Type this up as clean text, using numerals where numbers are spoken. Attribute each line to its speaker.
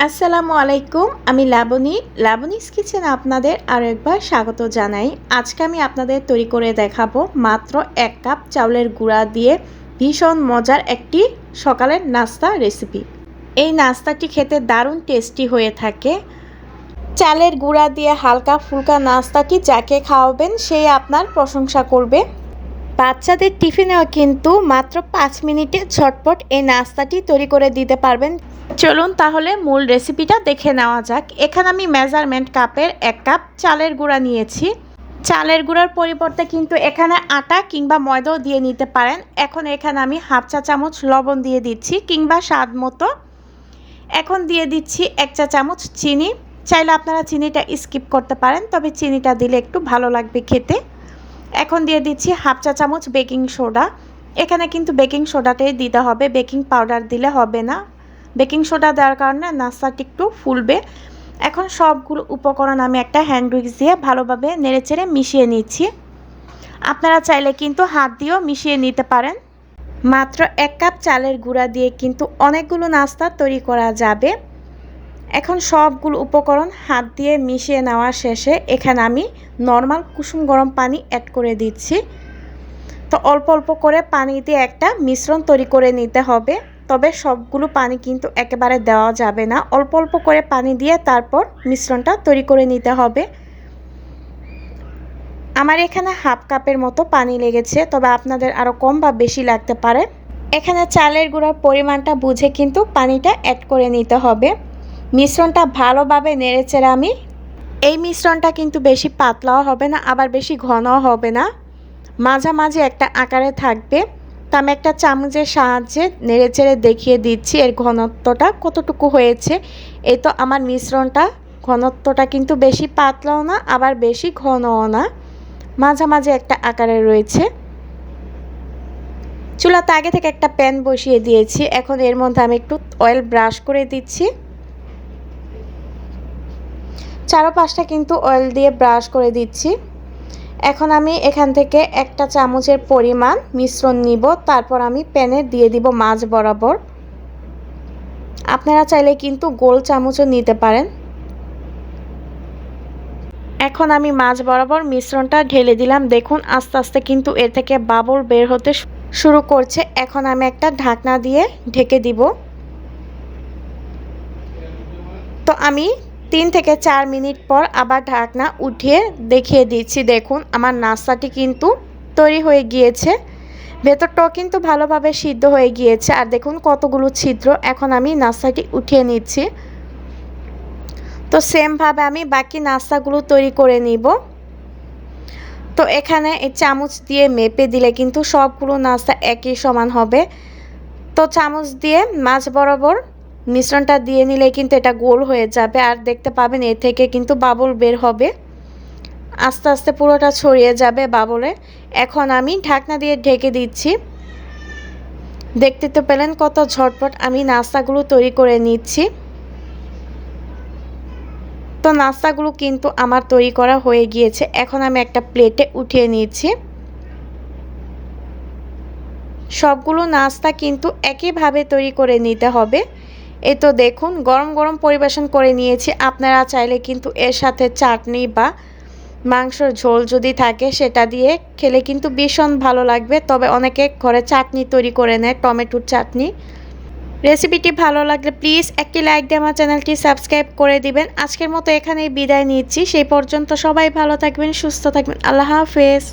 Speaker 1: আসসালামু আলাইকুম। আমি লাবণীস কিচেনে আপনাদের আরও একবার স্বাগত জানাই। আজকে আমি আপনাদের তৈরি করে দেখাবো মাত্র 1 কাপ চাউলের গুঁড়া দিয়ে ভীষণ মজার একটি সকালের নাস্তা রেসিপি। এই নাস্তাটি খেতে দারুণ টেস্টি হয়ে থাকে। চালের গুঁড়া দিয়ে হালকা ফুলকা নাস্তাটি যাকে খাওয়াবেন সেই আপনার প্রশংসা করবে। বাচ্চাদের টিফিনেও কিন্তু মাত্র 5 মিনিটে ঝটপট এই নাস্তাটি তৈরি করে দিতে পারবেন। চলুন তাহলে মূল রেসিপিটা দেখে নেওয়া যাক। এখানে আমি মেজারমেন্ট কাপের 1 কাপ চালের গুঁড়া নিয়েছি। চালের গুঁড়ার পরিবর্তে কিন্তু এখানে আটা কিংবা ময়দাও দিয়ে নিতে পারেন। এখন এখানে আমি হাফ চা চামচ লবণ দিয়ে দিচ্ছি কিংবা স্বাদ মতো। এখন দিয়ে দিচ্ছি 1 চা চামচ চিনি। চাইলে আপনারা চিনিটা স্কিপ করতে পারেন, তবে চিনিটা দিলে একটু ভালো লাগবে খেতে। এখন দিয়ে দিচ্ছি হাফ চা চামচ বেকিং সোডা। এখানে কিন্তু বেকিং সোডাটাই দিতে হবে, বেকিং পাউডার দিলে হবে না। বেকিং সোডা দেওয়ার কারণে নাস্তাটি একটু ফুলবে। এখন সবগুলো উপকরণ আমি একটা হ্যান্ড উইক্স দিয়ে ভালোভাবে নেড়েচেড়ে মিশিয়ে নিচ্ছি। আপনারা চাইলে কিন্তু হাত দিয়েও মিশিয়ে নিতে পারেন। মাত্র 1 কাপ চালের গুঁড়া দিয়ে কিন্তু অনেকগুলো নাস্তা তৈরি করা যাবে। এখন সবগুলো উপকরণ হাত দিয়ে মিশিয়ে নেওয়া শেষে এখানে আমি নর্মাল কুসুম গরম পানি অ্যাড করে দিচ্ছি। তো অল্প অল্প করে পানি দিয়ে একটা মিশ্রণ তৈরি করে নিতে হবে। তবে সবগুলো পানি কিন্তু একেবারে দেওয়া যাবে না, অল্প অল্প করে পানি দিয়ে তারপর মিশ্রণটা তৈরি করে নিতে হবে। আমার এখানে হাফ কাপের মতো পানি লেগেছে, তবে আপনাদের আরও কম বা বেশি লাগতে পারে। এখানে চালের গুঁড়ার পরিমাণটা বুঝে কিন্তু পানিটা অ্যাড করে নিতে হবে। মিশ্রণটা ভালোভাবে নেড়েচেড়ে আমি এই মিশ্রণটা কিন্তু বেশি পাতলাও হবে না, আবার বেশি ঘনও হবে না, মাঝামাঝি একটা আকারে থাকবে। তো আমি একটা চামচের সাহায্যে নেড়েচেড়ে দেখিয়ে দিচ্ছি এর ঘনত্বটা কতটুকু হয়েছে। এই তো আমার মিশ্রণটা ঘনত্বটা কিন্তু বেশি পাতলাও না, আবার বেশি ঘনও না, মাঝামাঝি একটা আকারে রয়েছে। চুলাতে আগে থেকে একটা প্যান বসিয়ে দিয়েছি। এখন এর মধ্যে আমি একটু অয়েল ব্রাশ করে দিচ্ছি। চারপাশটা কিন্তু অয়েল দিয়ে ব্রাশ করে দিচ্ছি। এখন আমি এখান থেকে একটা চামচের পরিমাণ মিশ্রণ নিব, তারপর আমি প্যানে দিয়ে দিব মাঝ বরাবর। আপনারা চাইলে কিন্তু গোল চামচও নিতে পারেন। এখন আমি মাঝ বরাবর মিশ্রণটা ঢেলে দিলাম। দেখুন আস্তে আস্তে কিন্তু এর থেকে বাবল বের হতে শুরু করছে। এখন আমি একটা ঢাকনা দিয়ে ঢেকে দিব। তো আমি 3 থেকে 4 মিনিট পর আবার ঢাকনা উঠিয়ে দেখিয়ে দিচ্ছি। দেখুন আমার নাস্তাটি কিন্তু তৈরি হয়ে গিয়েছে। ভেতরটাও কিন্তু ভালোভাবে সিদ্ধ হয়ে গিয়েছে। আর দেখুন কতগুলো ছিদ্র। এখন আমি নাস্তাটি উঠিয়ে নিচ্ছি। তো সেমভাবে আমি বাকি নাস্তাগুলো তৈরি করে নিব। তো এখানে এই চামচ দিয়ে মেপে দিলে কিন্তু সবগুলো নাস্তা একই সমান হবে। তো চামচ দিয়ে মাঝ বরাবর মিশ্রণটা দিয়ে নিলে কিন্তু এটা গোল হয়ে যাবে, আর দেখতে পাবেন এ থেকে কিন্তু বাবল বের হবে, আস্তে আস্তে পুরোটা ছড়িয়ে যাবে বাবলে। এখন আমি ঢাকনা দিয়ে ঢেকে দিচ্ছি। দেখতে তো পেলেন কত ঝটপট আমি নাস্তাগুলো তৈরি করে নিচ্ছি। তো নাস্তাগুলো কিন্তু আমার তৈরি করা হয়ে গিয়েছে। এখন আমি একটা প্লেটে উঠিয়ে নিচ্ছি। সবগুলো নাস্তা কিন্তু একইভাবে তৈরি করে নিতে হবে। এই তো দেখুন গরম গরম পরিবেশন করে নিয়েছি। আপনারা চাইলে কিন্তু এর সাথে চাটনি বা মাংসর ঝোল যদি থাকে সেটা দিয়ে খেলে কিন্তু ভীষণ ভালো লাগবে। তবে অনেকে ঘরে চাটনি তৈরি করে নেয়, টমেটোর চাটনি। রেসিপিটি ভালো লাগলে প্লিজ একটি লাইক দিয়ে আমার চ্যানেলটি সাবস্ক্রাইব করে দিবেন। আজকের মতো এখানেই বিদায় নিচ্ছি। সেই পর্যন্ত সবাই ভালো থাকবেন, সুস্থ থাকবেন। আল্লাহ হাফেজ।